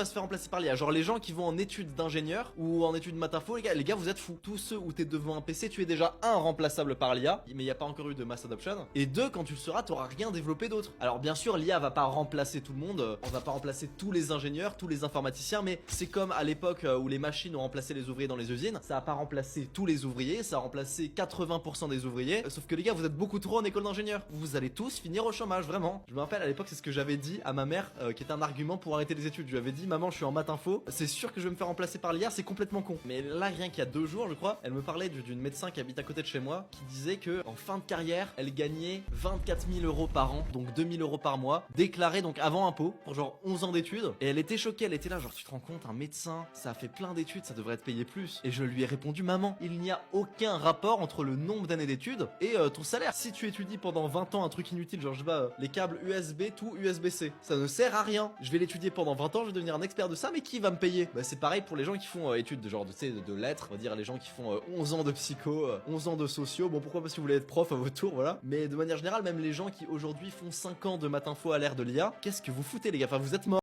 va se faire remplacer par l'IA. Genre les gens qui vont en études d'ingénieur ou en études maths info, les gars vous êtes fous. Tous ceux où t'es devant un PC, tu es déjà un remplaçable par l'IA, mais il n'y a pas encore eu de mass adoption. Et deux, quand tu le seras, t'auras rien développé d'autre. Alors bien sûr, l'IA va pas remplacer tout le monde, on va pas remplacer tous les ingénieurs, tous les informaticiens, mais c'est comme à l'époque où les machines ont remplacé les ouvriers dans les usines, ça a pas remplacé tous les ouvriers, ça a remplacé 80% des ouvriers, sauf que les gars, vous êtes beaucoup trop en école d'ingénieur. Vous allez tous finir au chômage, vraiment. Je me rappelle à l'époque, c'est ce que j'avais dit à ma mère, qui était un argument pour arrêter les études. Je lui avais dit, maman, je suis en maths info, c'est sûr que je vais me faire remplacer par l'IA, c'est complètement con. Mais là, rien qu'il y a 2 jours, je crois, elle me parlait d'une médecin qui habite à côté de chez moi, qui disait que en fin de carrière, elle gagnait 24 000 euros par an, donc 2 000 euros par mois, déclarés donc avant impôt, pour genre 11 ans d'études. Et elle était choquée, elle était là, genre tu te rends compte, un médecin, ça a fait plein d'études, ça devrait être payé plus. Et je lui ai répondu, maman, il n'y a aucun rapport entre le nombre d'années d'études et ton salaire. Si tu étudies pendant 20 ans un truc inutile, genre je sais pas, les câbles USB, tout USB-C, ça ne sert à rien. Je vais l'étudier pendant 20 ans, je vais devenir un expert de ça, mais qui va me payer? Bah c'est pareil pour les gens qui font études de genre tu sais, de lettres, on va dire les gens qui font 11 ans de psycho, 11 ans de sociaux, bon pourquoi pas si vous voulez être prof à votre tour, voilà. Mais de manière générale, même les gens qui aujourd'hui font 5 ans de maths info à l'ère de l'IA, qu'est-ce que vous foutez les gars? Enfin vous êtes morts.